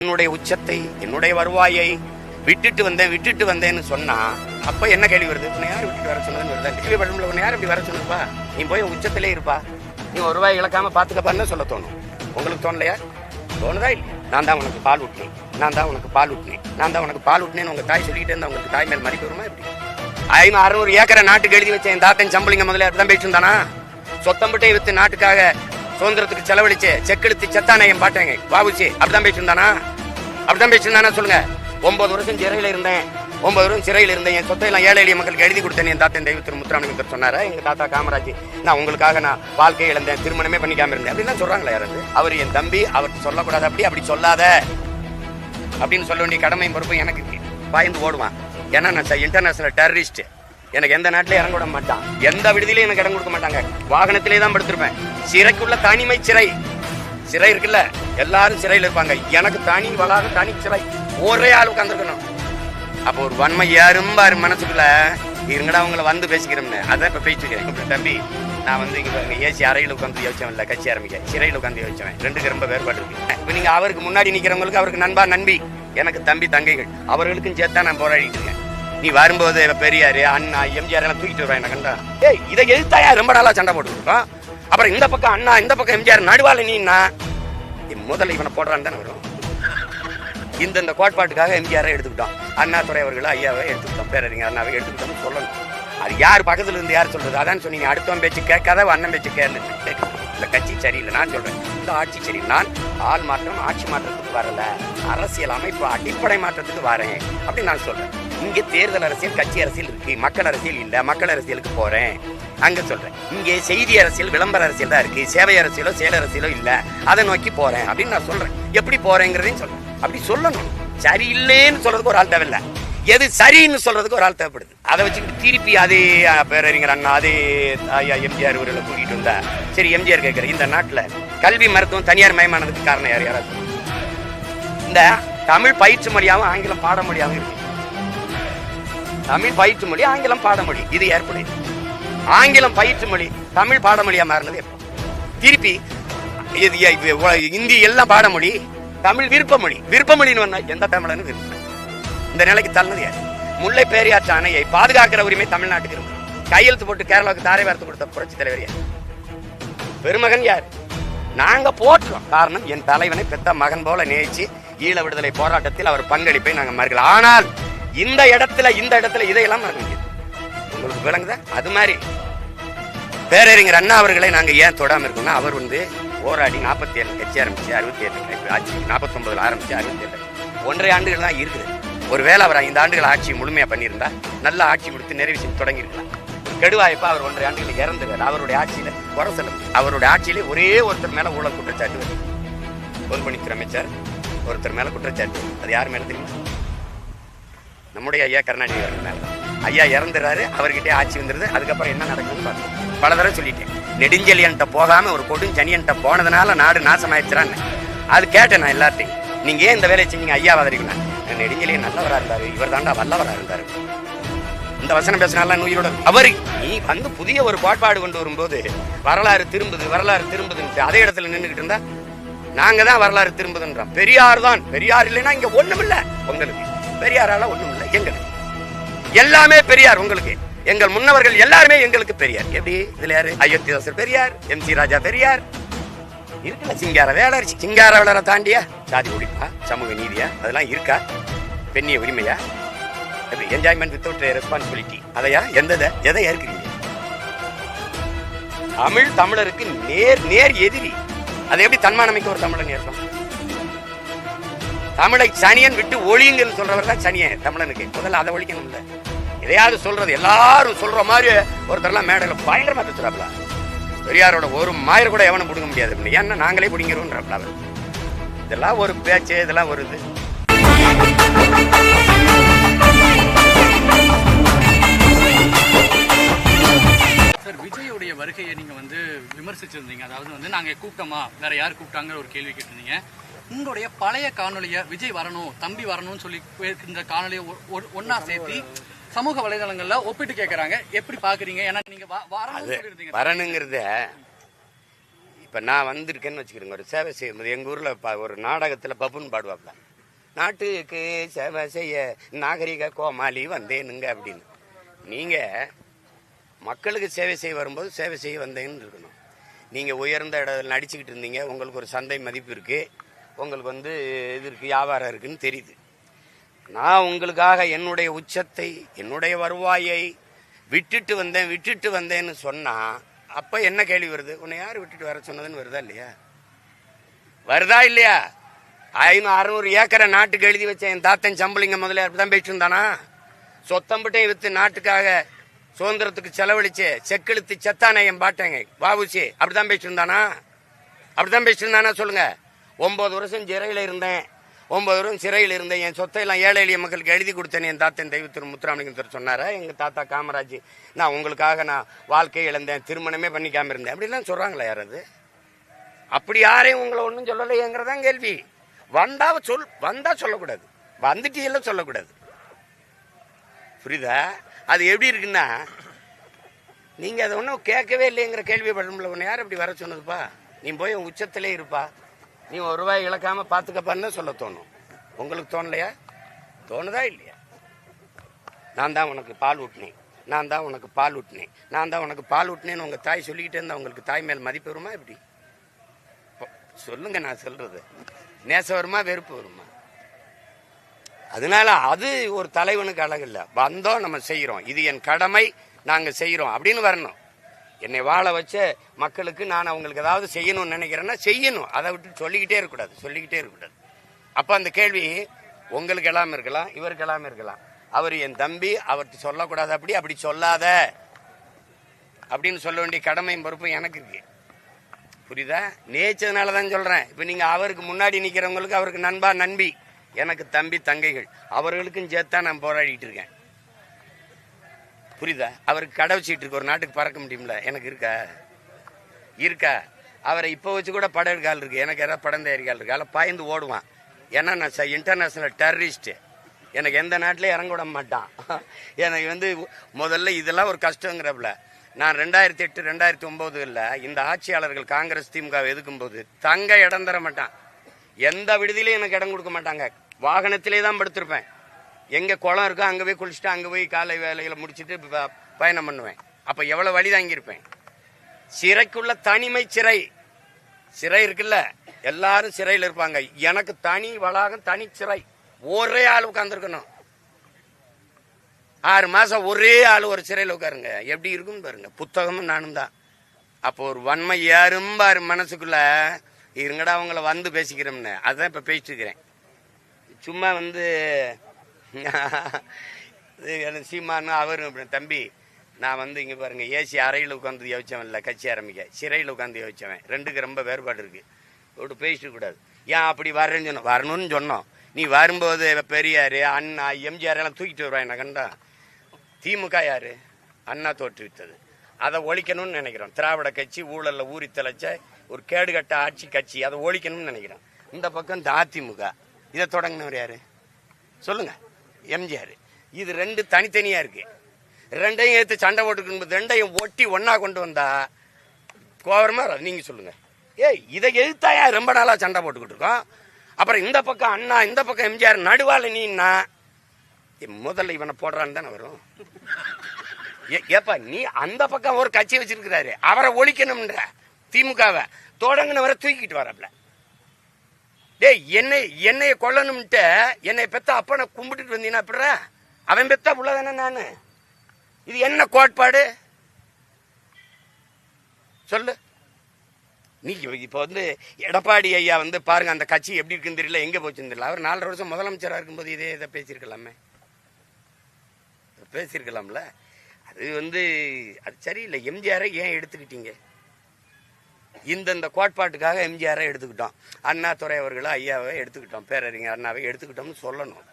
என்னுடைய உச்சத்தை, என்னுடைய வருவாயை விட்டுட்டு வந்தேன்னு சொன்னா அப்ப என்ன கேள்வி வருது? உன்னை யார் விட்டுட்டு வர சொன்னதுன்னு வருதா? கேள்வி படம்ல உன்னை யார் இப்படி வர சொன்னப்பா? நீ போய் உச்சத்திலே இருப்பா, நீ ஒரு ரூபாய் இழக்காம பாத்துக்கப்பான்னு சொல்ல தோணும். உங்களுக்கு தோணலையா? தோணுதா இல்லையா? நான் தான் உனக்கு பால் ஊட்டினேன், நான் தான் உனக்கு பால் ஊட்டினேன், நான் தான் உனக்கு பால் ஊட்டினேன்னு உங்க தாய் சொல்லிட்டு இருந்தா உங்களுக்கு தாய் மேல் மதிப்பு வருமா? எப்படி 600 ஏக்கரை நாட்டுக்கு எழுதி வச்சேன். என் தாத்தன் சம்பளிங்க முதல்ல அப்படிதான் பேசிட்டு இருந்தானா? சொத்தம்பிட்டே வித்து நாட்டுக்காக சுதந்திரத்துக்கு செலவழிச்சு செக்கெழுத்து செத்தானே என் பாட்டேங்க பாபுச்சி அப்படிதான் பேசியிருந்தானா? அப்படிதான் பேசியிருந்தானா சொல்லுங்க. 9 வருஷம் சிறையில் இருந்தேன், 9 வருஷம் சிறையில் இருந்தேன். என் சொத்தை எல்லாம் ஏழை எளிய மக்களுக்கு எழுதி கொடுத்தேன். என் தாத்தன் தெய்வ திரு முத்துராமலிங்கர் சொன்னாரா? எங்க தாத்தா காமராஜ் நான் உங்களுக்காக நான் வாழ்க்கையை இழந்தேன், திருமணமே பண்ணிக்காம இருந்தேன் அப்படின்னு தான் சொல்றாங்களா யாராவது? அவர் என் தம்பி, அவர் சொல்லக்கூடாது, அப்படி சொல்லாத அப்படின்னு சொல்ல வேண்டிய கடமையும் பொறுப்பும் எனக்கு இருக்கு. பாய்ந்து ஓடுவான். ஏன்னா நான் இன்டர்நேஷனல் டெரரிஸ்ட். எனக்கு எந்த நாட்டிலே இறங்க விட மாட்டான், எந்த விடுதியிலையும் எனக்கு இடம் கொடுக்க மாட்டாங்க. வாகனத்திலே தான் படுத்திருப்பேன். சிறைக்குள்ள தனிமை சிறை இருக்குல்ல, எல்லாரும் சிறையில் இருப்பாங்க. எனக்கு தனி வளாகம், தனி சிறை, ஒரே ஆள் உட்காந்துருக்கணும். அப்போ ஒரு வன்மை யாரும் பாரு மனசுக்குள்ள இருங்கடா அவங்கள வந்து பேசிக்கிறோம்னு. அதான் இப்ப பேசிட்டு இருக்கேன். தம்பி நான் வந்து இங்க ஏசி அறையில் உட்காந்து யோசிச்சவன் இல்லை, கட்சி ஆரம்பிக்க சிறையில் உட்காந்து யோசிச்சவன். ரெண்டுக்கு ரொம்ப வேறுபாடு இருக்கு. இப்ப நீங்க அவருக்கு முன்னாடி நிக்கிறவங்களுக்கு அவருக்கு நண்பா நண்பி, எனக்கு தம்பி தங்கைகள், அவர்களுக்கும் சேர்த்தா நான் போராடிட்டு இருக்கேன். நீ வரும்போது பெரியாரு அண்ணா எம்ஜிஆர் எல்லாம் தூக்கிட்டு வருவாங்க கண்டா. இதை எழுத்தாயா ரொம்ப நாளா சண்டை போட்டுருக்கோம். அப்புறம் இந்த பக்கம் அண்ணா, இந்த பக்கம் எம்ஜிஆர், நடுவால நீன்னா முதல்ல இவனை போடுறான்னு தானே வரும். இந்த கோட்பாட்டுக்காக எம்ஜிஆரை எடுத்துக்கிட்டோம், அண்ணாதுரை அவர்களை ஐயாவை எடுத்துக்கிட்டோம், பேரறிஞர் அண்ணாவை எடுத்துக்கிட்டோம்னு சொல்லணும். அது யார் பக்கத்துல இருந்து யார் சொல்றது? அதான் சொன்னீங்க, அடுத்தவன் பேச்சு கேட்காத அண்ணன் பேச்சு கேள்வி. இந்த கட்சி சரியில்லை, நான் சொல்றேன். இந்த ஆட்சி சரி. நான் ஆள் மாற்றம் ஆட்சி மாற்றத்துக்கு வரல, அரசியல் அமைப்பு அடிப்படை மாற்றத்துக்கு வரேன் அப்படின்னு நான் சொல்றேன். இங்க தேர்தல் அரசியல், கட்சி அரசியல் இருக்கு, மக்கள் அரசியல் இல்ல. மக்கள் அரசியலுக்கு போறேன் அங்க சொல்றேன். இங்கே செய்தி அரசியல், விளம்பர அரசியல் தான் இருக்கு, சேவை அரசியலோ செயல் அரசியலோ இல்ல. அதை நோக்கி போறேன் அப்படின்னு நான் சொல்றேன். எப்படி போறேங்கிறதையும் சொல்றேன். அப்படி சொல்லணும். சரி இல்லைன்னு சொல்றதுக்கு ஒரு ஆள் தேவையில்லை, எது சரின்னு சொல்றதுக்கு ஒரு ஆள் தேவைப்படுது. அதை வச்சுக்கிட்டு திருப்பி அதே பேரறிஞர் அண்ணா, அதே ஐயா எம்ஜிஆர் இவர்களை கூட்டிட்டு வந்தா சரி. எம்ஜிஆர் கேட்கிற இந்த நாட்டுல கல்வி மருத்துவம் தனியார் மயமானதுக்கு காரணம் யாராவது? இந்த தமிழ் பயிற்று மொழியாவும் ஆங்கிலம் பாட மொழியாவும் இருக்கு. தமிழ் பயிற்று மொழி, ஆங்கிலம் பாடமொழி, இது ஏற்படுது. ஆங்கிலம் பயிற்று மொழி, தமிழ் பாடமொழியா மாறினது எப்போ? திருப்பி இந்தி எல்லாம் பாடமொழி, தமிழ் விருப்பமொழி. விருப்பமொழின்னு எந்த தமிழன்னு விருப்பம். இந்த நிலைக்கு தள்ளினது யார்? முல்லை பெரியாற்று அணையை பாதுகாக்கிற உரிமை தமிழ்நாட்டுக்கு இருக்கு. கையெழுத்து போட்டு கேரளாவுக்கு தாரை வார்த்து கொடுத்த புரட்சி தலைவர் யார்? பெருமகன் யார்? நாங்க போற்றோம். காரணம், என் தலைவனை பெத்த மகன் போல நேசிச்சு ஈழ விடுதலை போராட்டத்தில் அவர் பங்களிப்பை நாங்க மறுக்கல. ஆனால் இந்த இடத்துல இதையெல்லாம் மறக்க முடியாது. உங்களுக்கு விளங்குதா? அது மாதிரி பேரறிஞர் அண்ணா அவர்களை நாங்க ஏன் தொடாம இருக்கோம்னா, அவர் போராடி 47 கட்சி ஆரம்பிச்சு 67 ஆட்சி, 49 ஆரம்பிச்சு 67 1.5 ஆண்டுகள் தான் இருக்குது. ஒருவேளை அவர் 5 ஆண்டுகள் ஆட்சி முழுமையா பண்ணியிருந்தா நல்ல ஆட்சி கொடுத்து நிறைவு செய்து தொடங்கி இருக்கலாம். கெடுவாய்ப்பா அவர் 1.5 ஆண்டுகள் இறந்துவார். அவருடைய ஆட்சியில குறை சொல்ல முடியும். அவருடைய ஆட்சியிலே ஒரே ஒருத்தர் மேல ஊழல் குற்றச்சாட்டு வருது. பொதுப்பணித்துறை அமைச்சர் ஒருத்தர் மேல குற்றச்சாட்டு. அது யார் மேல தெரியுமா? நம்முடைய ஐயா கருணாநிதி அவர்கள் மேல. ஐயா இறந்துறாரு, அவர்கிட்டே ஆட்சி வந்துருது. அதுக்கப்புறம் என்ன நடக்குதுன்னு பார்த்தோம். பல தடவை சொல்லிட்டேன். நெடுஞ்செழியன்ட்ட போகாம ஒரு கொடுஞ்சனியன்ட்ட போனதுனால நாடு நாசமாயிடுச்சுறான்னு. அது கேட்டேன் நான் எல்லார்ட்டையும். நீங்க ஏன் இந்த வேலையை செஞ்சீங்க? ஐயா வதறிக்கலாம். நெடுஞ்செழியன் நல்லவரா இருந்தாரு, இவர் தாண்டா வல்லவரா இருந்தாரு. இந்த வசனம் பேசினால உயிரோட அவர் நீ புதிய ஒரு கோட்பாடு கொண்டு வரும்போது வரலாறு திரும்புதுன்னு அதே இடத்துல நின்றுகிட்டு இருந்தா நாங்க தான் வரலாறு திரும்புதுன்றோம். பெரியார் தான். பெரியார் இல்லைன்னா இங்க ஒண்ணும் இல்ல. உங்களுக்கு பெரியாரால ஒண்ணும் இல்லை. எங்களுக்கு எல்லாமே பெரியார். உங்களுக்கு எங்கள் முன்னவர்கள் எல்லாருமே எங்களுக்கு பெரியார். எப்படி? இதுல யாரு? அயோத்திதாசர் பெரியார், எம்சி ராஜா பெரியார் இருக்குல்ல. சிங்கார வேலர், சிங்கார வேலரை தாண்டியா சாதி ஒழிப்பா, சமூக நீதியா, அதெல்லாம் இருக்கா? பெண்ணிய உரிமையா? எப்படி? என்ஜாய்மெண்ட் வித்தவுட் ரெஸ்பான்சிபிலிட்டி, அதையா? எதை ஏற்கிறீங்க? தமிழருக்கு நேர் எதிரி. அதை எப்படி தன்மானமிக்க ஒரு தமிழன் ஏற்கும்? தமிழை சனியன் விட்டு ஒழியுங்கன்னு சொல்றவர் தான் சனியன் தமிழனுக்கு. முதல்ல அதை ஒழிக்கணும். இல்ல எதையாவது சொல்றது எல்லாரும் சொல்ற மாதிரி ஒருத்தர்லாம் மேடையில பயங்கரமா பேசுறாப்ல. பெரியாரோட ஒரு மாயர் கூட எவனும் பிடுங்க முடியாது. ஏன்னா நாங்களே பிடிங்கிறோம்ன்றப்பல. இதெல்லாம் ஒரு பேச்சு, இதெல்லாம் ஒரு இது. சார், விஜயோடைய வருகையை நீங்க விமர்சிச்சிருந்தீங்க. அதாவது நாங்க கூப்பிட்டோமா, வேற யார் கூப்பிட்டாங்கிற ஒரு கேள்வி கேட்டிருந்தீங்க. உங்களுடைய பழைய காணொலியை விஜய் வரணும், தம்பி வரணும்னு சொல்லி இந்த காணொலியை ஒன்னா சேர்த்து சமூக வலைதளங்கள்ல ஒப்பிட்டு கேட்கறாங்க. எப்படி பாக்குறீங்க? ஏன்னா நீங்க வரணுங்கிறத இப்ப நான் வந்திருக்கேன்னு வச்சுக்கிறேங்க. ஒரு சேவை செய்யும்போது எங்க ஊர்ல ஒரு நாடகத்துல பப்புன்னு பாடுவாப்ல. நாட்டுக்கு சேவை செய்ய நாகரிக கோமாளி வந்தேனுங்க அப்படின்னு. நீங்கள் மக்களுக்கு சேவை செய்ய வரும்போது சேவை செய்ய வந்தேன்னு இருக்கணும். நீங்கள் உயர்ந்த இடத்துல நடிச்சுக்கிட்டு இருந்தீங்க, உங்களுக்கு ஒரு சந்தை மதிப்பு இருக்குது, உங்களுக்கு வந்து இது இருக்குது, வியாபாரம் இருக்குதுன்னு தெரியுது. நான் உங்களுக்காக என்னுடைய உச்சத்தை, என்னுடைய வருவாயை விட்டுட்டு வந்தேன்னு சொன்னால் அப்போ என்ன கேள்வி வருது? உன்னை யார் விட்டுட்டு வர சொன்னதுன்னு வருதா இல்லையா? வருதா இல்லையா? 500-600 ஏக்கரை நாட்டுக்கு எழுதி வச்ச என் தாத்தன் சம்பளிங்க முதல்ல அப்படிதான் பேசிட்டு இருந்தானா? சொத்தம்பட்டையும் விற்று நாட்டுக்காக சுதந்திரத்துக்கு செலவழிச்சு செக்கெழுத்து செத்தானே என் பாட்டேங்க வாவுசி, அப்படிதான் பேசிட்டு இருந்தானா? அப்படிதான் பேசிட்டு இருந்தானா சொல்லுங்க. 9 வருஷம் சிறையில் இருந்தேன், 9 வருஷம் சிறையில் இருந்தேன், என் சொத்தை எல்லாம் ஏழை எளிய மக்களுக்கு எழுதி கொடுத்தேன் என் தாத்தன் தெய்வ திரு முத்துராமலிங்கத்தர் சொன்னாரா? எங்கள் தாத்தா காமராஜ் நான் உங்களுக்காக நான் வாழ்க்கையை இழந்தேன், திருமணமே பண்ணிக்காம இருந்தேன் அப்படிலாம் சொல்கிறாங்களா யாராவது? அப்படி யாரையும் உங்களை ஒன்றும் சொல்லலைங்கிறதான் கேள்வி. வந்தா சொல்லக்கூடாது, வந்துட்டு எல்லாம் சொல்லக்கூடாது. புரியுதா? அது எப்படி இருக்குன்னா, நீங்கள் அதை ஒன்றும் கேட்கவே இல்லைங்கிற கேள்வி படும்ல. உன்னை யார் அப்படி வர சொன்னதுப்பா? நீ போய் உச்சத்திலே இருப்பா, நீ ₹1 இழக்காம பார்த்துக்கப்பான்னு சொல்ல தோணும். உங்களுக்கு தோணலையா? தோணுதா இல்லையா? நான் தான் உனக்கு பால் ஊட்டினேன், நான் தான் உனக்கு பால் ஊட்டினேன், நான் தான் உனக்கு பால் ஊட்டினேன்னு உங்கள் தாய் சொல்லிக்கிட்டே இருந்தா உங்களுக்கு தாய் மேல் மதிப்பு வருமா? எப்படி சொல்லுங்க? நான் சொல்றது நேசம் வருமா, வெறுப்பு வருமா? அதனால அது ஒரு தலைவனுக்கு அழகு இல்லை. வந்தோம், நம்ம செய்கிறோம், இது என் கடமை, நாங்கள் செய்கிறோம் அப்படின்னு வரணும். என்னை வாழ வச்ச மக்களுக்கு நான் அவங்களுக்கு ஏதாவது செய்யணும்னு நினைக்கிறேன்னா செய்யணும். அதை விட்டு சொல்லிக்கிட்டே இருக்கக்கூடாது. அப்போ அந்த கேள்வி உங்களுக்கு எல்லாம் இருக்கலாம், இவருக்கு எல்லாம் இருக்கலாம். அவர் என் தம்பி, அவர்கிட்ட சொல்லக்கூடாது, அப்படி சொல்லாத அப்படின்னு சொல்ல வேண்டிய கடமையும் பொறுப்பும் எனக்கு இருக்கு. புரியுதா? நேச்சதுனால தான் சொல்கிறேன். இப்போ நீங்கள் அவருக்கு முன்னாடி நிற்கிறவங்களுக்கு அவருக்கு நண்பா நண்பி, எனக்கு தம்பி தங்கைகள், அவர்களுக்கும் சேர்த்தான் நான் போராடிட்டு இருக்கேன். புரியுதா? அவருக்கு கடை வச்சுட்டு இருக்கு, ஒரு நாட்டுக்கு பறக்க முடியும்ல, எனக்கு இருக்கா? அவரை இப்போ வச்சு கூட படம் எடுக்கால் இருக்கு, எனக்கு ஏதாவது படம் தயாரிக்கால் இருக்கு. அதில் பாய்ந்து ஓடுவான். ஏன்னா நான் இன்டர்நேஷ்னல் டெரரிஸ்ட்டு, எனக்கு எந்த நாட்டிலையும் இறங்க விட மாட்டான். எனக்கு வந்து முதல்ல இதெல்லாம் ஒரு கஷ்டங்கிறப்பல நான் 2008 2009 இந்த ஆட்சியாளர்கள் காங்கிரஸ் திமுக எதுக்கும்போது தங்க இடம் தர மாட்டான். எந்த விடுதியிலையும் எனக்கு இடம் கொடுக்க மாட்டாங்க. வாகனத்திலே தான் படுத்திருப்பேன். எங்கே குளம் இருக்கோ அங்கே போய் குளிச்சுட்டு அங்கே போய் காலை வேலைகளை முடிச்சுட்டு பயணம் பண்ணுவேன். அப்போ எவ்வளோ வழி தாங்கியிருப்பேன். சிறைக்குள்ள தனிமை சிறை இருக்குல்ல, எல்லாரும் சிறையில் இருப்பாங்க. எனக்கு தனி வளாகம், தனி சிறை, ஒரே ஆள் உட்காந்துருக்கணும். 6 மாதம் ஒரே ஆள் ஒரு சிறையில் உட்காருங்க, எப்படி இருக்குன்னு பாருங்க. புத்தகமும் நானும் தான். அப்போ ஒரு வன்மை யாரும் பாரு மனசுக்குள்ள, இருங்கடா அவங்கள வந்து பேசிக்கிறோம்னு. அதுதான் இப்போ பேசிட்டு இருக்கிறேன். சும்மா வந்து சீமானு அவரும் தம்பி, நான் வந்து இங்கே பாருங்க, ஏசி அறையில் உட்காந்து யோசிச்சவன் இல்லை, கட்சி ஆரம்பிக்க சிறையில் உட்காந்து யோசிச்சவன். ரெண்டுக்கு ரொம்ப வேறுபாடு இருக்கு. இப்படி பேசிட்டு கூடாது. ஏன் அப்படி வரேன்னு சொன்னோம், வரணும்னு சொன்னோம். நீ வரும்போது பெரியார், அண்ணா, எம்ஜிஆர் எல்லாம் தூக்கிட்டு வருவான். என்ன கண்டா? திமுக யாரு? அண்ணா தோற்றுவித்தது. அதை ஒழிக்கணும்னு நினைக்கிறோம். திராவிட கட்சி ஊழல்ல ஊறி தலைச்ச ஒரு கேடுகட்ட ஆட்சி கட்சி, அதை ஒழிக்கணும்னு நினைக்கிறோம். இந்த பக்கம் இந்த அதிமுக, இதை தொடங்கினவர் யாரு சொல்லுங்க? எம்ஜிஆர். இது ரெண்டு தனித்தனியா இருக்கு. ரெண்டையும் எடுத்து சண்டை போட்டுக்கணும். ரெண்டையும் ஒட்டி ஒன்னா கொண்டு வந்தா கோவரமா நீங்க சொல்லுங்க. இதை எதிர்த்தாயா ரொம்ப நாளா சண்டை போட்டுக்கிட்டு இருக்கோம். அப்புறம் இந்த பக்கம் அண்ணா, இந்த பக்கம் எம்ஜிஆர், நடுவால நீன்னா முதல்ல இவனை போடுறான்னு தானே வரும். ஏப்பா நீ அந்த பக்கம் ஒரு கட்சி வச்சிருக்கிறாரு, அவரை ஒழிக்கணும்ன்ற திமுகவை தொடங்கினவரை தூக்கிட்டு வரப்பல. என்னைய கொல்லணும்ட்டு என்னை பெத்த அப்பனை கும்பிட்டுட்டு வந்தீங்கன்னா அப்படிற அவன் பெத்தா புள்ளதானே நானு. இது என்ன கோட்பாடு சொல்லு நீ? இப்போ வந்து எடப்பாடி ஐயா வந்து பாருங்க, அந்த கட்சி எப்படி இருக்குன்னு தெரியல, எங்க போச்சுன்னு தெரியல. அவர் 4 வருஷம் முதலமைச்சராக இருக்கும்போது இதே இதை பேசியிருக்கலாம்ல. அது வந்து அது சரியில்லை. எம்ஜிஆரை ஏன் எடுத்துக்கிட்டீங்க? இந்த கோட்பாட்டுக்காக எம்ஜிஆரை எடுத்துக்கிட்டோம், அண்ணாதுரை அவர்களை ஐயாவை எடுத்துக்கிட்டோம், பேரறிஞர் அண்ணாவை எடுத்துக்கிட்டோம்னு சொல்லணும்.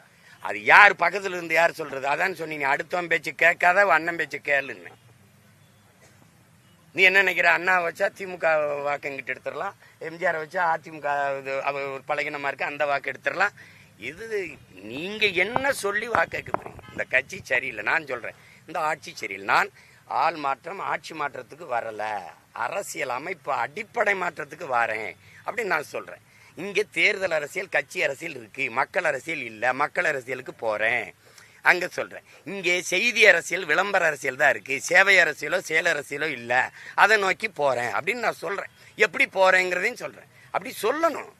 அது யார் பக்கத்துல இருந்து யார் சொல்றது? அதான் சொன்னீங்க, அடுத்தவன் பேச்சு கேட்காத அண்ணன் பேச்சு கேளுன்னு. நீ என்ன நினைக்கிற? அண்ணா வச்சா திமுக வாக்கு எங்கிட்ட எடுத்துடலாம், எம்ஜிஆரை வச்சா அதிமுக அவர் பழகினமா இருக்கு அந்த வாக்கு எடுத்துடலாம். இது நீங்க என்ன சொல்லி வாக்கு கேட்க போறீங்க? இந்த கட்சி சரியில்லை, நான் சொல்றேன். இந்த ஆட்சி சரியில்லை. நான் ஆள் மாற்றம் ஆட்சி மாற்றத்துக்கு வரல, அரசியல் அமைப்பு அடிப்படை மாற்றத்துக்கு வரேன் அப்படின்னு நான் சொல்றேன். இங்கே தேர்தல் அரசியல், கட்சி அரசியல் இருக்கு, மக்கள் அரசியல் இல்லை. மக்கள் அரசியலுக்கு போறேன் அங்க சொல்றேன். இங்கே செய்தி அரசியல், விளம்பர அரசியல் தான் இருக்கு. சேவை அரசியலோ செயல் அரசியலோ இல்லை. அதை நோக்கி போறேன் அப்படின்னு நான் சொல்றேன். எப்படி போறேங்கிறதையும் சொல்றேன். அப்படி சொல்லணும்.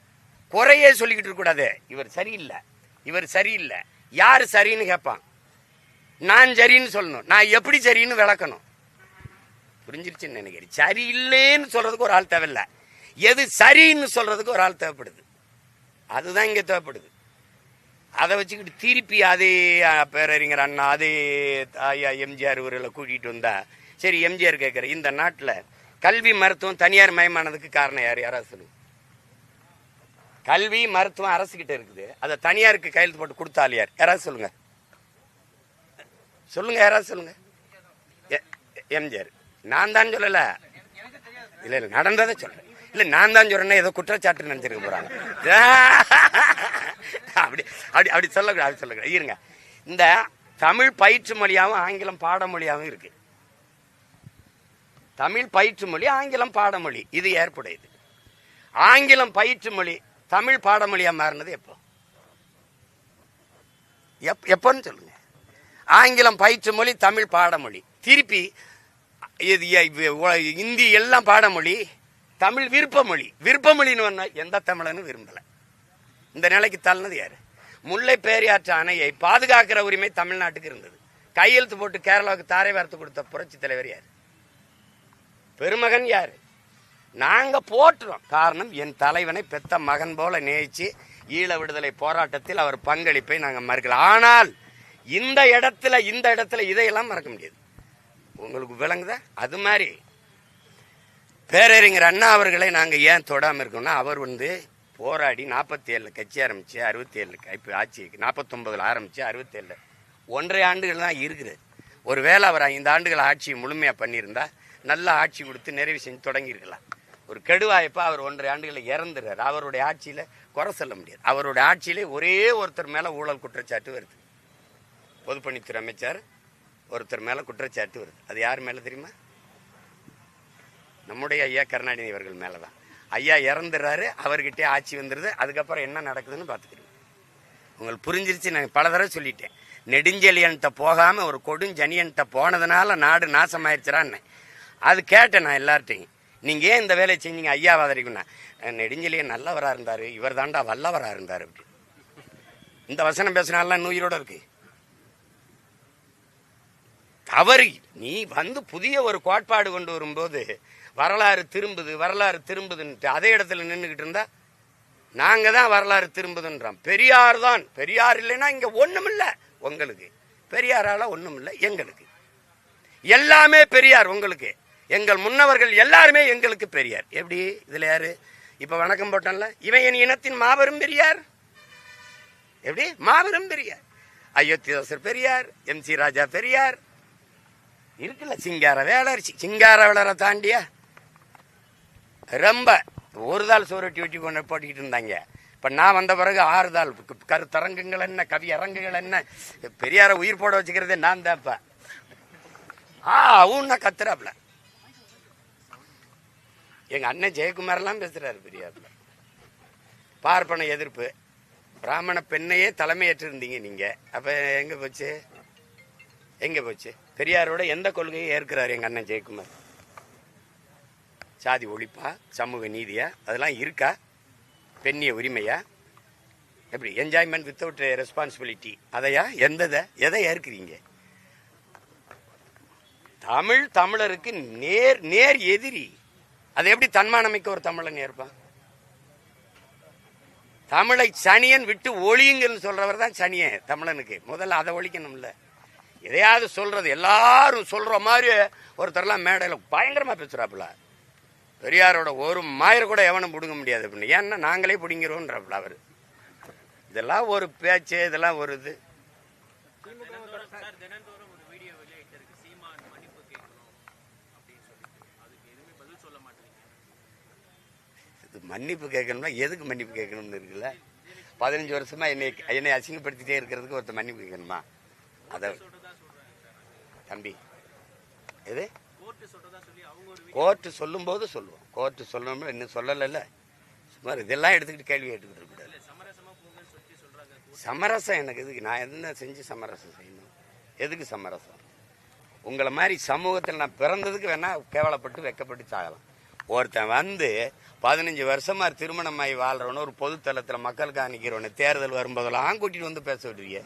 குறையே சொல்லிக்கிட்டு இருக்க கூடாது. இவர் சரியில்லை, இவர் சரியில்லை. யாரு சரின்னு கேட்பான். நான் சரின்னு சொல்லணும். நான் எப்படி சரின்னு விளக்கணும். புரிஞ்சிருச்சுன்னு நினைக்கிறேன். சரியில்லைன்னு சொல்றதுக்கு ஒரு ஆள் தேவையில்லை. எது சரின்னு சொல்றதுக்கு ஒரு ஆள் தேவைப்படுது. அதுதான் இங்க தேவைப்படுது. அதை வச்சுக்கிட்டு திருப்பி அதே பேரறிஞர் அண்ணா, அதே ஐயா எம்ஜிஆர் இவர்களை கூட்டிகிட்டு வந்தா சரி. எம்ஜிஆர் கேட்குற, இந்த நாட்டில் கல்வி மருத்துவம் தனியார் மயமானதுக்கு காரணம் யார்? யாராவது சொல்லுங்க. கல்வி மருத்துவம் அரசுகிட்ட இருக்குது, அதை தனியாருக்கு கையெழுத்து போட்டு கொடுத்தால் யார்? யாராவது சொல்லுங்க. சொல்லுங்க, யாராவது சொல்லுங்க. எம்ஜிஆர். நான் தான் சொல்லல, இல்ல இல்ல நடந்ததை சொல்றேன். இல்ல நான் தான் சொல்றேன்னா ஏதோ குற்றச்சாட்டு நினைச்சிருக்க போறாங்க. அப்படி அப்படி அப்படி சொல்லக்கூடாது, அப்படி சொல்லக்கூடாது. இருங்க. இந்த தமிழ் பயிற்று மொழியாகவும் ஆங்கிலம் பாடமொழியாகவும் இருக்கு. தமிழ் பயிற்று மொழி, ஆங்கிலம் பாடமொழி, இது ஏற்புடையது. ஆங்கிலம் பயிற்று மொழி தமிழ் பாடமொழியா மாறினது எப்போ? எப்போன்னு சொல்லுங்க. ஆங்கிலம் பயிற்று மொழி, தமிழ் பாடமொழி. திருப்பி இந்தி எல்லாம் பாடமொழி, தமிழ் விருப்பமொழி. விருப்பமொழின்னு எந்த தமிழனும் விரும்பல. இந்த நிலைக்கு தள்ளினது யாரு? முல்லை பெரியாற்று அணையை பாதுகாக்கிற உரிமை தமிழ்நாட்டுக்கு இருந்தது. கையெழுத்து போட்டு கேரளாவுக்கு தாரை வார்த்து கொடுத்த புரட்சி தலைவர் யாரு? பெருமகன் யாரு? நாங்க போட்டுறோம். காரணம், என் தலைவனை பெத்த மகன் போல நேசிச்சு ஈழ விடுதலை போராட்டத்தில் அவர் பங்களிப்பை நாங்க மறுக்கல. ஆனால் இந்த இடத்துல இதையெல்லாம் மறக்க முடியாது. உங்களுக்கு விளங்குதா? அது மாதிரி பேரறிஞர் அண்ணா அவர்களை நாங்க ஏன் தொடாம இருக்கோம்னா, அவர் போராடி 47 கட்சி ஆரம்பிச்சு 67 இப்போ ஆட்சி 49 ஆரம்பிச்சு 67 1.5 ஆண்டுகள் தான் இருக்குது. ஒருவேளை அவர் 5 ஆண்டுகள் ஆட்சியை முழுமையா பண்ணியிருந்தா நல்ல ஆட்சி கொடுத்து நிறைவு செஞ்சு தொடங்கி இருக்கலாம். ஒரு கெடுவாய்ப்பா அவர் 1.5 ஆண்டுகளை இறந்துறாரு. அவருடைய ஆட்சியில குறை சொல்ல முடியாது. அவருடைய ஆட்சியிலே ஒரே ஒருத்தர் மேல ஊழல் குற்றச்சாட்டு வருது. பொதுப்பணித்துறை அமைச்சர் ஒருத்தர் மேல குற்றச்சாட்டு வருது. அது யார் மேல தெரியுமா? நம்முடைய ஐயா கருணாநிதி அவர்கள் மேலதான். ஐயா இறந்துறாரு, அவர்கிட்டே ஆட்சி வந்துருது. அதுக்கப்புறம் என்ன நடக்குதுன்னு பார்த்துக்கிறோம். உங்களுக்கு புரிஞ்சிருச்சு. நான் பல தடவை சொல்லிட்டேன். நெடுஞ்செழியன்ட்ட போகாம ஒரு கொடுஞ்சனியன்ட்ட போனதுனால நாடு நாசமாயிருச்சுறான்னு. அது கேட்டேன் நான் எல்லார்ட்டையும். நீங்க ஏன் இந்த வேலையை செஞ்சீங்க ஐயா வாதரிக்குன்னா, நெடுஞ்செழியன் நல்லவரா இருந்தாரு, இவர் தாண்டா வல்லவரா இருந்தாரு அப்படி. இந்த வசனம் பேசினாலாம் உயிரோட இருக்கு. தவறு. நீ புதிய ஒரு கோட்பாடு கொண்டு வரும்போது வரலாறு திரும்புதுன்ட்டு அதே இடத்துல நின்றுகிட்டு இருந்தா நாங்க தான் வரலாறு திரும்புதுன்றோம். பெரியார் தான். பெரியார் இல்லைன்னா இங்க ஒண்ணும் இல்ல. உங்களுக்கு பெரியாரால ஒண்ணும் இல்ல. எங்களுக்கு எல்லாமே பெரியார். உங்களுக்கு எங்கள் முன்னவர்கள் எல்லாருமே எங்களுக்கு பெரியார். எப்படி? இதுல யாரு இப்ப வணக்கம் போட்டான்ல, இவன் என் இனத்தின் மாபெரும் பெரியார். எப்படி? மாபெரும் பெரியார். அயோத்திதாசர் பெரியார், MC ராஜா பெரியார் இருக்குல்ல. சிங்கார வேளரிசி, சிங்கார வேளரை தாண்டியா ரொம்ப ஒரு தாள் சோரட்டி வெட்டி கொண்டு போட்டுக்கிட்டு இருந்தாங்க. இப்ப நான் வந்த பிறகு 6 தாள் கருத்தரங்குகள் என்ன, கவி அரங்குகள் என்ன. பெரியார உயிர் போட வச்சுக்கிறதே நான் தான்ப்ப. அவன் கத்துறாப்ல. எங்க அண்ணன் ஜெயக்குமார் எல்லாம் பேசுறாரு பெரியார்ல. பார்ப்பன எதிர்ப்பு, பிராமண பெண்ணையே தலைமையேற்று இருந்தீங்க நீங்க. அப்ப எங்க போச்சு? பெரியாரோட எந்த கொள்கையை ஏற்கிறாரு எங்க அண்ணன் ஜெயக்குமார்? சாதி ஒழிப்பா, சமூக நீதியா, அதெல்லாம் இருக்கா? பெண்ணிய உரிமையா? எப்படி? என்ஜாய்மெண்ட் வித்தவுட் ரெஸ்பான்சிபிலிட்டி, அதையா? எதை ஏற்கிறீங்க? தமிழருக்கு நேர் எதிரி. அதை எப்படி தன்மானமிக்க ஒரு தமிழன் ஏற்பான்? தமிழை சனியன் விட்டு ஒழியுங்கன்னு சொல்றவர் தான் சனியன் தமிழனுக்கு. முதல்ல அதை ஒழிக்கணும்ல. எதையாவது சொல்றது எல்லாரும் சொல்ற மாதிரி ஒருத்தர்லாம் மேடையில பயங்கரமா பேசுறாப்புல. பெரியாரோட ஒரு மாயிர கூட எவனும் பிடுங்க முடியாது அப்படின்னு. ஏன்னா நாங்களே பிடிங்கிறோம்ன்றப்பல அவரு. இதெல்லாம் ஒரு பேச்சு, இதெல்லாம் ஒரு இது. மன்னிப்பு கேட்கணும்னா எதுக்கு மன்னிப்பு கேட்கணும்னு இருக்குல்ல. 15 வருஷமா என்னை அசிங்கப்படுத்திட்டே இருக்கிறதுக்கு ஒருத்தர் மன்னிப்பு கேட்கணுமா? அத தம்பி, எது கோர்ட்டு சொல்லும் போது சொல்லுவோம். கோர்ட்டு சொல்லணும், இன்னும் சொல்லல. சுமார் இதெல்லாம் எடுத்துக்கிட்டு கேள்வி கேட்டுக்கிட்டு இருக்கக்கூடாது. சமரசம் எனக்கு எதுக்கு? நான் என்ன செஞ்சு சமரசம் செய்யணும்? எதுக்கு சமரசம்? உங்களை மாதிரி சமூகத்தில் நான் பிறந்ததுக்கு வேணா கேவலப்பட்டு வெக்கப்பட்டு சாகலாம். ஒருத்தன் வந்து 15 வருஷமா திருமணமாகி வாழ்றவன ஒரு பொதுத்தளத்தில் மக்களுக்காக நிற்கிறவன தேர்தல் வரும்போதெல்லாம் கூட்டிட்டு வந்து பேச விடுவீங்க.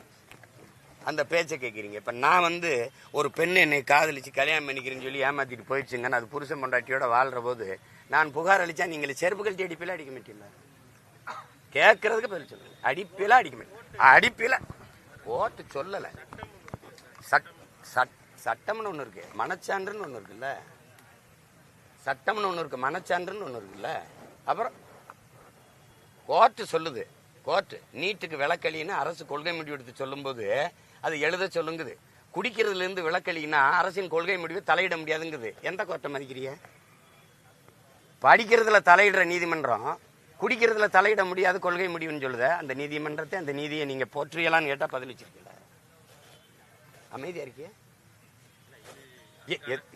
அந்த பேச்சை கேட்குறீங்க. இப்போ நான் வந்து ஒரு பெண் என்னை காதலிச்சு கல்யாணம் பண்ணிக்கிறேன்னு சொல்லி ஏமாத்திட்டு போயிடுச்சுங்கன்னு அது புருஷன் பொண்டாட்டியோட வாழ்ற போது நான் புகார் அளித்தா நீங்கள் செருப்பு கழட்டி அடிப்பில அடிக்க மாட்டீங்களா? கேட்கறதுக்கு பதில் சொல்லுங்க. அடிப்பில அடிக்க மாட்டேன். அடிப்பில ஓட்டு சொல்லலை. சட்டம்னு ஒன்று இருக்கு, மனச்சான்றுன்னு ஒன்று இருக்குல்ல. சட்டம்னு ஒன்று இருக்கு, மனச்சான்றுன்னு ஒன்று இருக்குல்ல. அப்புறம் கோர்ட்டு சொல்லுது. கோர்ட்டு நீட்டுக்கு விலக்களின்னு அரசு கொள்கை முடிவு எடுத்து சொல்லும்போது அது எழுத சொல்லுங்குது. குடிக்கிறதுல இருந்து விலக்களின்னா அரசின் கொள்கை முடிவு தலையிட முடியாதுங்குது. எந்த கோர்ட்டை மதிக்கிறீங்க? படிக்கிறதுல தலையிடுற நீதிமன்றம் குடிக்கிறதுல தலையிட முடியாது கொள்கை முடிவுன்னு சொல்லுத. அந்த நீதிமன்றத்தை அந்த நீதியை நீங்க போற்றியலான்னு கேட்டா பதில் வச்சிருக்கீங்களா? அமைதியா இருக்கிய?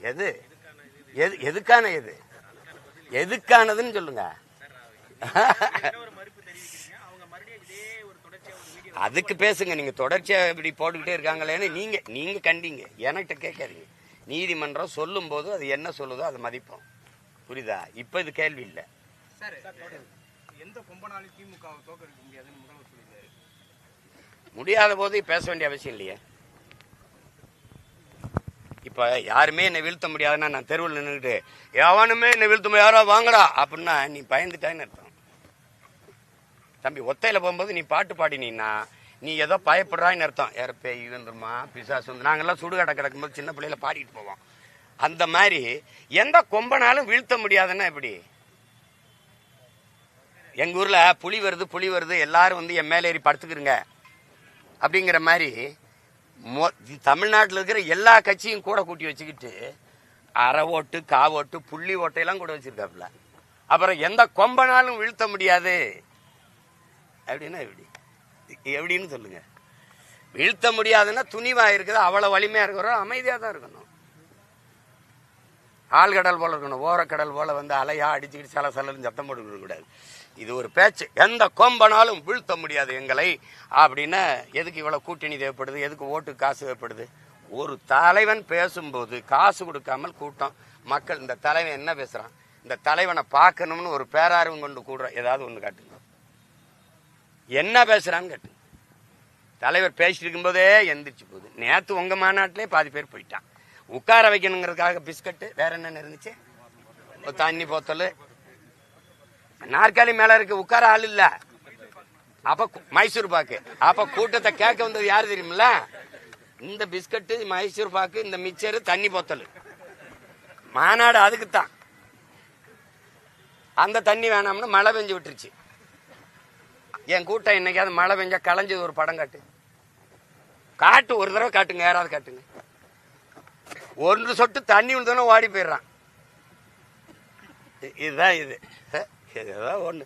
எது எது எதுக்கான எது எதுக்கானதுன்னு சொல்லுங்க. அதுக்கு பேசுங்க. நீங்க தொடர்ச்சியா இப்படி போட்டுக்கிட்டே இருக்காங்களேன்னு நீங்க கண்டீங்க. என்கிட்ட கேட்காதீங்க. நீதிமன்றம் சொல்லும் போது அது என்ன சொல்லுதோ அதை மதிப்போம். புரியுதா? இப்ப இது கேள்வி இல்லை. முடியாத போது பேச வேண்டிய அவசியம் இல்லையே. இப்ப யாருமே என்னை வீழ்த்த முடியாதுன்னா நான் தெருவில் நின்றுட்டு எவனுமே என்னை வீழ்த்த யாரோ வாங்கடா அப்படின்னா நீ பயந்துட்டான்னு அர்த்தம். தம்பி ஒத்தையில போகும்போது நீ பாட்டு பாடினா நீ ஏதோ பயப்படுறான்னு அர்த்தம். யார பேய் வந்துருமா பிசாசு வந்து நாங்கெல்லாம் சுடுகாட்டை கிடக்கும்போது சின்ன பிள்ளையில பாடிட்டு போவோம். அந்த மாதிரி எந்த கொம்பனாலும் வீழ்த்த முடியாதுன்னா எப்படி? எங்க ஊர்ல புலி வருது எல்லாரும் வந்து என் மேல ஏறி படுத்துக்கிறங்க அப்படிங்கிற மாதிரி தமிழ்நாட்டில் இருக்கிற எல்லா கட்சியும் கூட கூட்டி வச்சுக்கிட்டு அரை ஓட்டு காவோட்டு புள்ளி ஓட்டையெல்லாம் கூட வச்சிருக்காப்புல. அப்புறம் எந்த கொம்பனாலும் வீழ்த்த முடியாது அப்படின்னா எப்படின்னு சொல்லுங்க. வீழ்த்த முடியாதுன்னா துணிவா இருக்குது, அவ்வளவு வலிமையா இருக்கிறோம், அமைதியா தான் இருக்கணும். ஆழ்கடல் போல இருக்கணும். ஓரக்கடல் போல வந்து அலையா அடிச்சுக்கிட்டு சில சலன்னு சத்தம் போட்டு கூடாது. இது ஒரு பேச்சு. எந்த கொம்பனாலும் வீழ்த்த முடியாது எங்களை அப்படின்னு. எதுக்கு இவ்வளவு கூட்டணி தேவைப்படுது? எதுக்கு ஓட்டு காசு தேவைப்படுது? ஒரு தலைவன் பேசும்போது காசு கொடுக்காமல் கூட்டம் மக்கள் இந்த தலைவன் என்ன பேசுறான், இந்த தலைவனை பார்க்கணும்னு ஒரு பேரார்வம் கொண்டு கூடுற ஏதாவது ஒண்ணு காட்டுங்க. என்ன பேசுறான்னு கேட்டு. தலைவர் பேசிட்டு இருக்கும்போதே எந்திரிச்சு போகுது. நேத்து உங்க மாநாட்டிலே பாதி பேர் போயிட்டான். உட்கார வைக்கணுங்கிறதுக்காக பிஸ்கட்டு, வேற என்ன இருந்துச்சு, ஒரு தண்ணி போத்தல், நாற்காலி மேல இருக்கு, உட்கார ஆள் இல்ல. அப்ப மைசூர் பாக்கு. அப்ப கூட்டத்தை கேட்க வந்தது யாரு தெரியுமில்ல? இந்த பிஸ்கட்டு, மைசூர் பாக்கு, இந்த மிச்சரு, தண்ணி போத்தல். மாநாடு அதுக்குத்தான். அந்த தண்ணி வேணாம்னு மழை பெஞ்சு விட்டுருச்சு. என் கூட்டம் என்னைக்காவது மழை பெஞ்சா களைஞ்சது ஒரு படம் காட்டு ஒரு தடவை காட்டுங்க, யாராவது காட்டுங்க. ஒன்று சொட்டு தண்ணி விழுந்தோன்னு ஓடி போயிடுறான். இதுதான் இது. இதுதான் ஒண்ணு.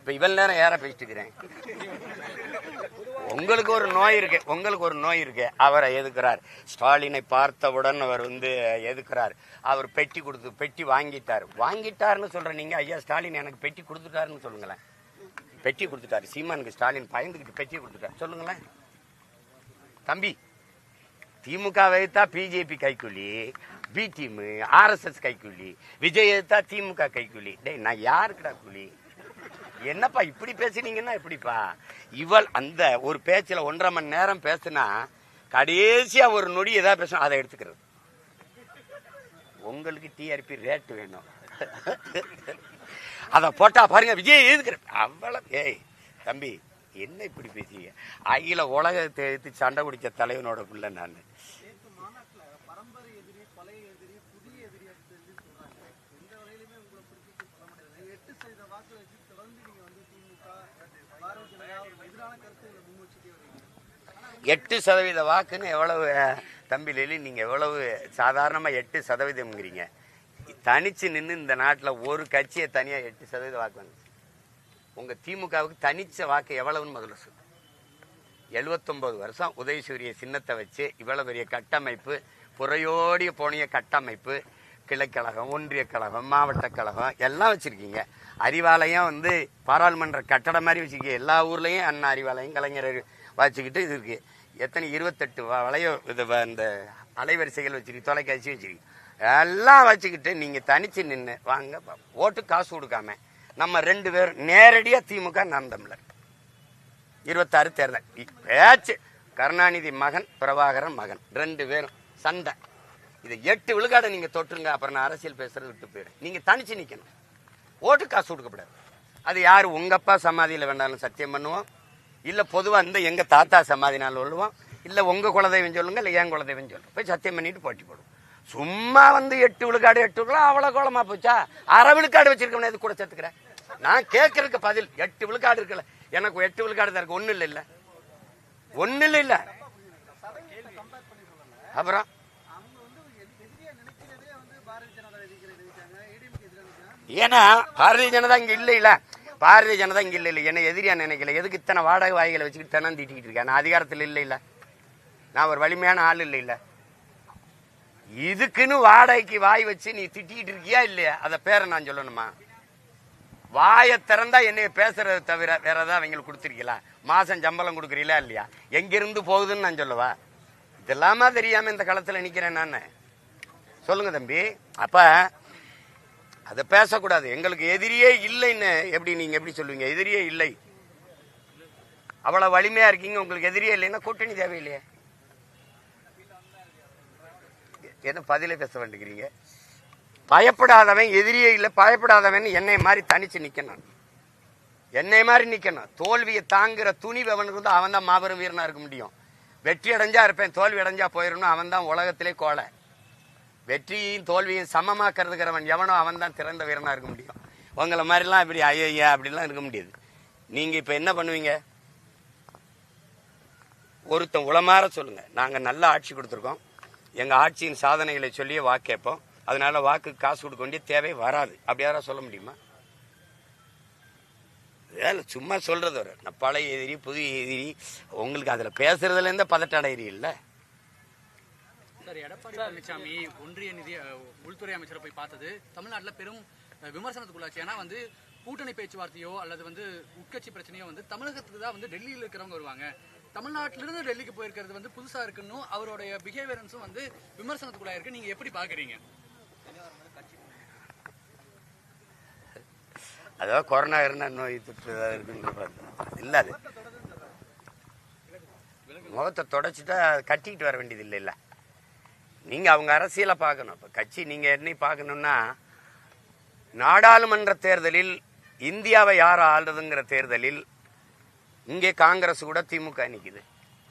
இப்ப இவன் நேரம் யார பேசிட்டு இருக்கிறேன். உங்களுக்கு ஒரு நோய் இருக்கு. அவரை எதுக்குறார். ஸ்டாலினை பார்த்தவுடன் அவர் வந்து எதுக்குறார். அவர் பெட்டி வாங்கிட்டாருன்னு சொல்ற நீங்க. ஐயா ஸ்டாலின் எனக்கு பெட்டி கொடுத்துட்டாருன்னு சொல்லுங்களேன். பெட்டி கொடுத்துட்டாரு சீமானுக்கு. ஸ்டாலின் பயந்துக்கிட்டு பெட்டி கொடுத்துட்டாரு சொல்லுங்களேன். தம்பி, திமுக வைத்தா பிஜேபி கைக்கூலி, பி டீம் RSS கைக்கூலி, விஜய் எடுத்தா திமுக கைக்கூலி. டேய் நான் யாருக்குடா கூலி? என்னப்பா இப்படி பேசுனீங்கன்னா எப்படிப்பா? இவள் அந்த ஒரு பேச்சுல 1.5 மணி நேரம் பேசுனா கடைசியா ஒரு நொடி ஏதாவது பேசணும், அதை எடுத்துக்கிறது. உங்களுக்கு டிஆர்பி ரேட் வேணும், அத போட்டா பாருங்க விஜய் எதுக்குற அவ்வளவு. ஏய் தம்பி என்ன இப்படி பேசிய? அகில உலகத்தை எடுத்து சண்டை குடிச்ச தலைவனோட பிள்ளை நான். எட்டு சதவீத வாக்குன்னு எவ்வளவு தம்பி லெலி? நீங்க எவ்வளவு சாதாரணமா 8%ங்கிறீங்க. தனிச்சு நின்று இந்த நாட்டில் ஒரு கட்சியை தனியா 8% வாக்கு வந்துச்சு. உங்க திமுகவுக்கு தனிச்ச வாக்கு எவ்வளவுன்னு முதல்ல சொல்லு. 79 வருஷம் உதயசூரிய சின்னத்தை வச்சு இவ்வளவு பெரிய கட்டமைப்பு, புறையோடிய போனிய கட்டமைப்பு, கிளைக்கழகம், ஒன்றிய கழகம், மாவட்ட கழகம் எல்லாம் வச்சிருக்கீங்க. அறிவாலயம் வந்து பாராளுமன்ற கட்டடம் மாதிரி வச்சுருக்கீங்க. எல்லா ஊர்லேயும் அண்ணா அறிவாலயம், கலைஞர் வச்சுக்கிட்டு இது இருக்குது. எத்தனை 28 வளைய இது இந்த அலைவரிசைகள் வச்சுருக்கு, தொலைக்காட்சி வச்சுருக்கு, எல்லாம் வச்சுக்கிட்டு நீங்கள் தனித்து நின்று வாங்க ஓட்டு காசு கொடுக்காம நம்ம 2 பேரும் நேரடியாக திமுக நாம் தமிழர் 26 தேர்தல் பேச்சு. கருணாநிதி மகன், பிரபாகரன் மகன் 2 பேரும் சண்டை. இது 8 விழுக்காடை நீங்க தொட்டுருங்க, அப்புறம் நான் அரசியல் பேசுறது விட்டு போயிடும். நீங்க தனிச்சு நிக்கணும், ஓட்டு காசு கொடுக்கப்படாது. அது யாரு உங்க அப்பா சமாதியில வேண்டாலும் சத்தியம் பண்ணுவோம், இல்ல பொதுவா இந்த எங்க தாத்தா சமாதினால சொல்லுவோம், இல்ல உங்க குலதெய்வம் சொல்லுங்க, இல்ல என் குலதெய்வம் சொல்லுங்க, போய் சத்தியம் பண்ணிட்டு போட்டி போடுவோம். சும்மா வந்து 8 விழுக்காடு 8 விழுக்காடு அவ்வளவு கோலமா போச்சா? அரை விழுக்காடு வச்சிருக்கோம், இது கூட சேர்த்துக்கிறேன். நான் கேட்கறதுக்கு பதில் 8 விழுக்காடு இருக்குல்ல, எனக்கு 8 விழுக்காடு தான் இருக்கு, ஒண்ணு இல்ல ஒண்ணு இல்ல. அப்புறம் ஏன்னா பாரதிய ஜனதா இங்க இல்ல, பாரதிய ஜனதா இங்க இல்ல, என்ன எதிரியா நினைக்கல. எதுக்கு இத்தனை வாடகை வாய்களை வச்சுக்கிட்டு தினம் தீட்டிக்கிட்டு இருக்கேன்? நான் அதிகாரத்தில் இல்ல, நான் ஒரு வலிமையான ஆள் இல்ல. இதுக்குன்னு வாடகைக்கு வாய் வச்சு நீ திட்டிக்கிட்டு இருக்கியா இல்லையா? அத பேரை நான் சொல்லணுமா? வாயை திறந்தா என்னைய பேசுறது தவிர வேற ஏதாவது அவங்களுக்கு கொடுத்துருக்கீங்களா? மாசம் சம்பளம் கொடுக்குறீங்களா இல்லையா? எங்கிருந்து போகுதுன்னு நான் சொல்லவா? இதெல்லாமா தெரியாம இந்த களத்துல நிக்கிறேன் நான். சொல்லுங்க தம்பி. அப்ப அதை பேசக்கூடாது. எங்களுக்கு எதிரியே இல்லைன்னு எப்படி நீங்க எப்படி சொல்லுவீங்க? எதிரியே இல்லை, அவ்வளவு வலிமையா இருக்கீங்க, உங்களுக்கு எதிரியே இல்லைன்னா கூட்டணி தேவையில்லையே. என்ன பதிலே பேச வேண்டிக்கிறீங்க? பயப்படாதவன் எதிரியே இல்லை, பயப்படாதவன் என்னை மாதிரி தனிச்சு நிக்கணும், என்னை மாதிரி நிக்கணும். தோல்வியை தாங்குற துணிவு அவனுக்கு வந்து அவன் தான் மாபெரும் வீரனா இருக்க முடியும். வெற்றி அடைஞ்சா இருப்பேன், தோல்வி அடைஞ்சா போயிடணும், அவன் தான் உலகத்திலே கோலை. வெற்றியையும் தோல்வியும் சமமாக்கிறதுக்கிறவன் எவனோ அவன் தான் திறந்த வீரனா இருக்க முடியும். உங்களை மாதிரிலாம் இப்படி ஐயா அப்படிலாம் இருக்க முடியாது. நீங்க இப்ப என்ன பண்ணுவீங்க? ஒருத்தன் உளமாற சொல்லுங்க, நாங்க நல்ல ஆட்சி கொடுத்துருக்கோம், எங்க ஆட்சியின் சாதனைகளை சொல்லியே வாக்கு கேட்போம், அதனால வாக்கு காசு கொடுக்க வேண்டிய தேவை வராது, அப்படி யாராவது சொல்ல முடியுமா? சும்மா சொல்றது வர பழைய எதிரி புதிய எதிரி, உங்களுக்கு அதுல பேசுறதுல இருந்த பதட்ட அடையிறி இல்ல. சார், எடப்பாடி பழனிசாமி ஒன்றிய உள்துறை அமைச்சரை போய் பார்த்தது தமிழ்நாட்டில் பெரும் விமர்சனத்துக்குள்ளாச்சு. ஏன்னா வந்து கூட்டணி பேச்சுவார்த்தையோ அல்லது வந்து உட்கட்சி பிரச்சனையோ வந்து தமிழகத்துக்கு தான் வந்து டெல்லியில் இருக்கிறவங்க வருவாங்க, தமிழ்நாட்டிலிருந்து டெல்லிக்கு போயிருக்கிறது வந்து புதுசா இருக்குன்னு அவருடைய பிஹேவியரன்ஸும் வந்து விமர்சனத்துக்குள்ளா இருக்கு. நீங்க எப்படி பாக்குறீங்க? அதாவது கொரோனா இருந்தா நோய் தொற்று இருக்குன்ற இல்ல, அது முகத்தை தொடச்சிட்டா கட்டிக்கிட்டு வர வேண்டியது இல்லை. இல்ல நீங்க அவங்க அரசியலை பார்க்கணும். இப்ப கட்சி நீங்க என்ன பார்க்கணும்னா, நாடாளுமன்ற தேர்தலில் இந்தியாவை யார் ஆள்றதுங்கிற தேர்தலில் இங்கே காங்கிரஸ் கூட திமுக நிக்குது,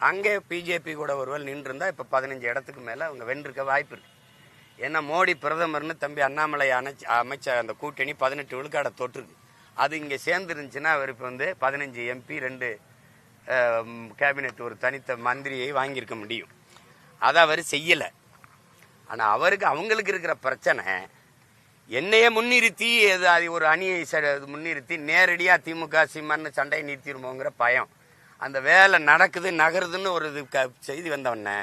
அங்கே பிஜேபி கூட ஒருவர் நின்று இருந்தா இப்ப 15 இடத்துக்கு மேல அவங்க வென்றிருக்க வாய்ப்பு இருக்கு. ஏன்னா மோடி பிரதமர்னு தம்பி அண்ணாமலை அமைச்ச அந்த கூட்டணி 18 விழுக்காடை தொற்றுருக்கு. அது இங்கே சேர்ந்துருந்துச்சுன்னா அவருக்கு வந்து 15 MP 2 கேபினெட் ஒரு தனித்த மந்திரியை வாங்கியிருக்க முடியும். அதை அவர் செய்யலை. ஆனால் அவருக்கு அவங்களுக்கு இருக்கிற பிரச்சனை என்னையே முன்னிறுத்தி அது ஒரு அணியை முன்னிறுத்தி நேரடியாக திமுக சீமான்னு சண்டையை நிறுத்திடுமோங்கிற பயம். அந்த வேலை நடக்குது நகருதுன்னு ஒரு இது செய்தி வந்தவொடனே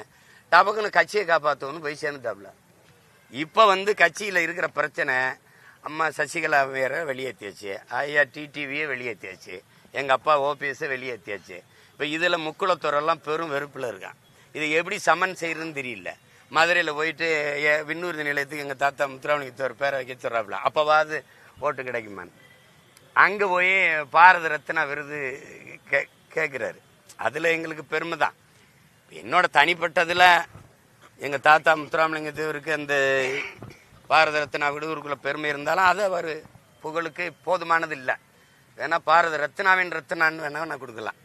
டபக்குன்னு கட்சியை காப்பாற்றணும்னு போய் சேர்ந்துட்டாப்புல. இப்போ வந்து கட்சியில் இருக்கிற பிரச்சனை, அம்மா சசிகலா வேற வெளியேற்றியாச்சு, ஐயா டிடிவியே வெளியேற்றியாச்சு, எங்கள் அப்பா ஓபிஎஸ்ஸை வெளியேற்றியாச்சு. இப்போ இதில் முக்குளத்தூரெல்லாம் பெரும் வெறுப்பில் இருக்கான். இதை எப்படி சமன் செய்யறதுன்னு தெரியல. மதுரையில் போயிட்டு விண்ணூர்தி நிலையத்துக்கு எங்கள் தாத்தா முத்துராமலிங்கத்தோர் பேரை வைக்க சொல்கிறாப்புல, அப்போவாது ஓட்டு கிடைக்குமான்னு. அங்கே போய் பாரத ரத்னா விருது கேட்குறாரு. அதில் எங்களுக்கு பெருமை தான். என்னோட தனிப்பட்டதில் எங்கள் தாத்தா முத்துராமலிங்கத்தேவருக்கு அந்த பாரத ரத்னா விடுவருக்குள்ள பெருமை இருந்தாலும் அது அவர் புகழுக்கு போதுமானது இல்லை. வேணா பாரத ரத்னாவின் ரத்னான்னு வேணா நான் கொடுக்கலாம்.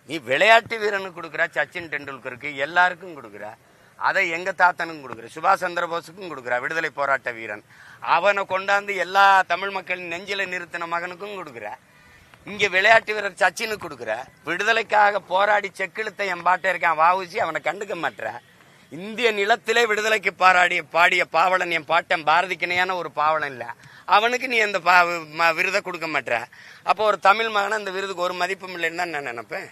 நீ விளையாட்டு வீரனுக்கு கொடுக்குற, சச்சின் டெண்டுல்கருக்கு எல்லாருக்கும் கொடுக்குற, அதை எங்க தாத்தனுக்கும் கொடுக்குற, சுபாஷ் சந்திர போஸுக்கும் கொடுக்குற, விடுதலை போராட்ட வீரன், அவனை கொண்டாந்து எல்லா தமிழ் மக்களின் நெஞ்சில நிறுத்தின மகனுக்கும் கொடுக்குற. இங்க விளையாட்டு வீரர் சச்சினுக்கு கொடுக்குற, விடுதலைக்காக போராடி செக்கிழுத்த என் பாட்டை இருக்கான் வாவுசி, அவனை கண்டுக்க மாட்டுற. இந்திய நிலத்திலே விடுதலைக்கு பாடிய பாவலன் என் பாட்டன் பாரதிக்கிணையான ஒரு பாவலன் இல்லை, அவனுக்கு நீ அந்த விருதை கொடுக்க மாட்ட. அப்போ ஒரு தமிழ் மகனை அந்த விருதுக்கு ஒரு மதிப்பும் இல்லைன்னு தான் நான் நினைப்பேன்.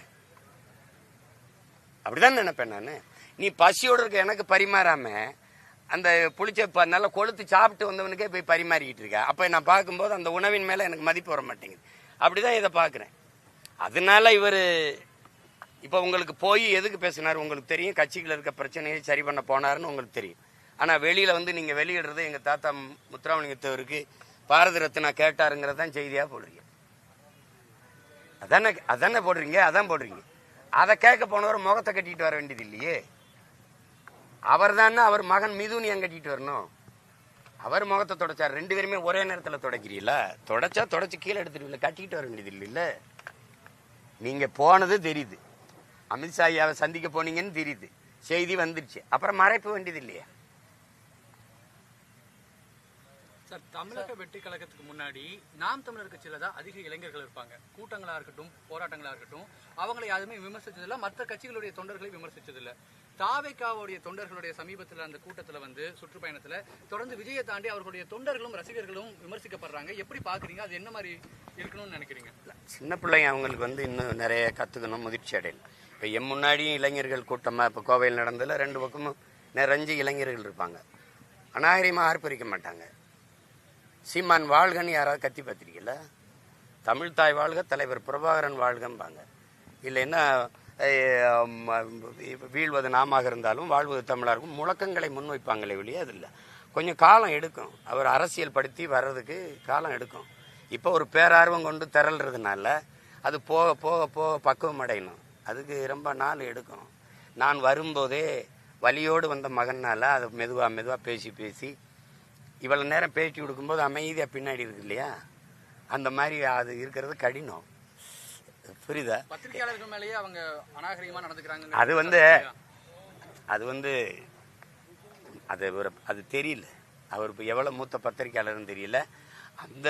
அப்படிதான் நினைப்பேன் நான். நீ பசியோடு இருக்க எனக்கு பரிமாறாம அந்த புளிச்ச நல்லா கொளுத்து சாப்பிட்டு வந்தவனுக்கே போய் பரிமாறிக்கிட்டு இருக்கேன். அப்போ நான் பார்க்கும்போது அந்த உணவின் மேலே எனக்கு மதிப்பு வர மாட்டேங்குது. அப்படிதான் இதை பார்க்குறேன். அதனால இவர் இப்போ உங்களுக்கு போய் எதுக்கு பேசினார் உங்களுக்கு தெரியும். கட்சியில் இருக்க பிரச்சனையை சரி பண்ண போனாருன்னு உங்களுக்கு தெரியும். ஆனால் வெளியில் வந்து நீங்கள் வெளியிடுறது எங்கள் தாத்தா முத்துராமலிங்கத்தவருக்கு பாரத ரத்னா கேட்டாருங்கிறதான் செய்தியாக போடுறீங்க. அதானே போடுறீங்க. அதான் போடுறீங்க. அதை கேட்க போனவர் முகத்தை கட்டிட்டு வர வேண்டியது இல்லையே. அவர் தானே அவர் மகன் மிதுனியம் கட்டிட்டு வரணும். அவர் முகத்தை தொடச்சார். 2 பேருமே ஒரே நேரத்தில் தொடக்கிறீங்களா? தொடச்சி கீழே எடுத்துருவீங்களா? கட்டிக்கிட்டு வர வேண்டியது இல்லைல்ல. நீங்க போனது தெரியுது. அமித்ஷாவை சந்திக்க போனீங்கன்னு தெரியுது. செய்தி வந்துருச்சு. அப்புறம் மறைப்பு வேண்டியது இல்லையா? சார், தமிழக வெற்றி கழகத்துக்கு முன்னாடி நாம் தமிழர் கட்சியில தான் அதிக இளைஞர்கள் இருப்பாங்க. கூட்டங்களா இருக்கட்டும், போராட்டங்களா இருக்கட்டும், அவங்களை யாருமே விமர்சிச்சதில்லை. மற்ற கட்சிகளுடைய தொண்டர்களை விமர்சிச்சதில்லை. தாவேக்காவுடைய தொண்டர்களுடைய சமீபத்தில் அந்த கூட்டத்துல வந்து சுற்றுப்பயணத்துல தொடர்ந்து விஜயை தாண்டி அவர்களுடைய தொண்டர்களும் ரசிகர்களும் விமர்சிக்கப்படுறாங்க. எப்படி பாக்குறீங்க? அது என்ன மாதிரி இருக்கணும்னு நினைக்கிறீங்க? சின்ன பிள்ளைங்க அவங்களுக்கு வந்து இன்னும் நிறைய கத்துக்கணும், முதிர்ச்சி அடையணும். இப்போ முன்னாடியும் இளைஞர்கள் கூட்டமா இப்போ கோவையில் நடந்ததில் 2 பக்கமும் நிறைஞ்சு இளைஞர்கள் இருப்பாங்க. அநாகரிகமாக ஆர்ப்பரிக்க மாட்டாங்க. சீமான் வாழ்கன்னு யாராவது கத்தி பார்த்திருக்கீங்களா? தமிழ் தாய் வாழ்க, தலைவர் பிரபாகரன் வாழ்கம்பாங்க. இல்லைன்னா வீழ்வது நாமாக இருந்தாலும் வாழ்வது தமிழாக இருக்கும். முழக்கங்களை முன்வைப்பாங்களே வெளியே. அது இல்லை. கொஞ்சம் காலம் எடுக்கும். அவர் அரசியல் படுத்தி வர்றதுக்கு காலம் எடுக்கும். இப்போ ஒரு பேரார்வம் கொண்டு திரள்றதுனால அது போக போக போக பக்குவம் அடையணும். அதுக்கு ரொம்ப நாள் எடுக்கும். நான் வரும்போதே வலியோடு வந்த மகனால் அதை மெதுவாக பேசி இவ்வளோ நேரம் பேட்டி கொடுக்கும்போது அமைதியாக பின்னாடி இருக்கு இல்லையா? அந்த மாதிரி அது இருக்கிறது கடினம். புரியுதா? பத்திரிகையாளர்கள் மேலேயே அவங்க அநாகரிகமாக நடந்துக்கிறாங்க. அது தெரியல. அவர் இப்போ எவ்வளோ மூத்த பத்திரிகையாளர்னு தெரியல. அந்த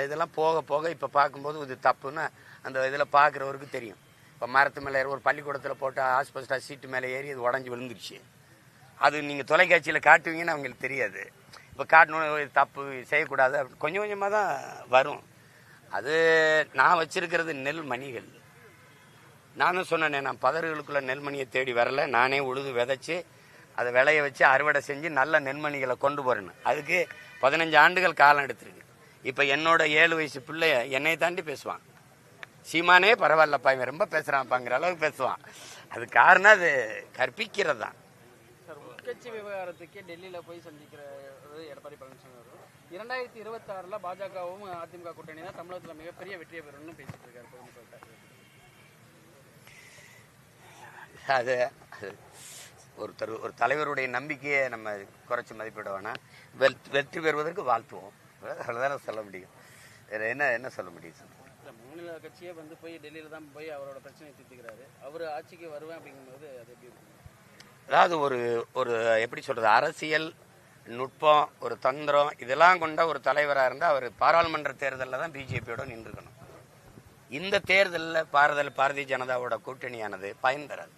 இதெல்லாம் போக போக இப்போ பார்க்கும்போது இது தப்புன்னு அந்த இதில் பார்க்குறவருக்கு தெரியும். இப்போ மரத்து மேலே ஒரு பள்ளிக்கூடத்தில் போட்டு ஹாஸ்பிட்டல் சீட்டு மேலே ஏறி அது உடஞ்சி விழுந்துருச்சு. அது நீங்கள் தொலைக்காட்சியில் காட்டுவீங்கன்னு அவங்களுக்கு தெரியாது. இப்போ காட்டணும் தப்பு செய்யக்கூடாது. கொஞ்சம் கொஞ்சமாக தான் வரும். அது நான் வச்சிருக்கிறது நெல் மணிகள். நானும் சொன்னேனே, நான் பதறுகளுக்குள்ள நெல்மணியை தேடி வரல. நானே உழுது விதைச்சி அதை விளைய வச்சு அறுவடை செஞ்சு நல்ல நெல்மணிகளை கொண்டு போறேன்னு. அதுக்கு 15 ஆண்டுகள் காலம் எடுத்திருக்கு. இப்போ என்னோட 7 வயசு பிள்ளை என்னை தாண்டி பேசுவான். சீமானே பரவாயில்லப்பா, இவன் ரொம்ப பேசுறான்ப்பாங்கிற அளவுக்கு பேசுவான். அது காரணம் அது கற்பிக்கிறது தான். சார், உட்கட்சி விவகாரத்துக்கே டெல்லியில் போய் சந்திக்கிற எடப்பாடி பழனிசாமி அவர்கள் 2026 பாஜகவும் அதிமுக கூட்டணி தான் தமிழகத்தில் மிகப்பெரிய வெற்றியை பெறும்னு பேசிட்டு இருக்காரு. அது ஒரு தலைவருடைய நம்பிக்கையை நம்ம குறைச்சி மதிப்பிட வேணாம். வெற்றி பெறுவதற்கு வாழ்த்துவோம். அவ்வளோதான சொல்ல முடியும். வேறு என்ன சொல்ல முடியும்? மாநில கட்சியே வந்து போய் டெல்லியில் தான் போய் அவரோட பிரச்சனையை தீர்த்துக்கிறாரு. அவர் ஆட்சிக்கு வருவேன் அப்படிங்கும்போது அது எப்படி இருக்கும்? அதாவது ஒரு எப்படி சொல்றது, அரசியல் நுட்பம், ஒரு தந்திரம், இதெல்லாம் கொண்ட ஒரு தலைவராக இருந்தால் அவர் பாராளுமன்ற தேர்தலில் தான் பிஜேபியோட நின்றுக்கணும். இந்த தேர்தலில் பாரதிய ஜனதாவோட கூட்டணியானது பயன் தராது.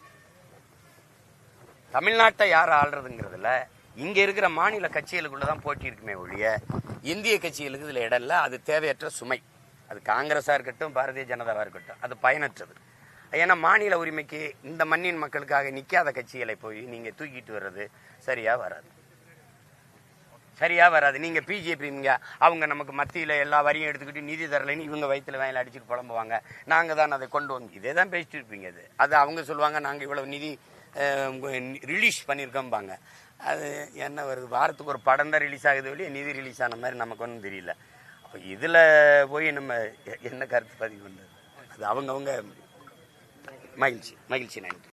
தமிழ்நாட்டை யார் ஆள்றதுங்கிறதுல இங்க இருக்கிற மாநில கட்சிகளுக்குள்ளதான் போட்டி இருக்குமே ஒழிய இந்திய கட்சிகளுக்கு இதுல இடம் இல்லை. அது தேவையற்ற சுமை. அது காங்கிரஸா இருக்கட்டும், பாரதிய ஜனதாவா இருக்கட்டும், அது பயனற்றது. ஏன்னா மாநில உரிமைக்கு இந்த மண்ணின் மக்களுக்காக நிக்காத கட்சிகளை போய் நீங்க தூக்கிட்டு வர்றது சரியா வராது. நீங்க பிஜேபி அவங்க நமக்கு மத்தியில எல்லா வரியும் எடுத்துக்கிட்டு நிதி தரலைன்னு இவங்க வயிற்றுல வாயில அடிச்சுட்டு புலம்புவாங்க. நாங்க தான் அதை கொண்டு வந்து இதே தான் பேசிட்டு இருப்பீங்க. அது அவங்க சொல்லுவாங்க நாங்க இவ்வளவு நிதி ரிலீஸ் பண்ணியிருக்கோம்பாங்க. அது என்ன வருது, வாரத்துக்கு ஒரு படம் தான் ரிலீஸ் ஆகுது வெளியே நிதி ரிலீஸ் ஆன மாதிரி நமக்கு ஒன்றும் தெரியல. அப்போ இதில் போய் நம்ம என்ன கருத்து பதிவு பண்ணுறது? அது அவங்கவுங்க மகிழ்ச்சி. நன்றி.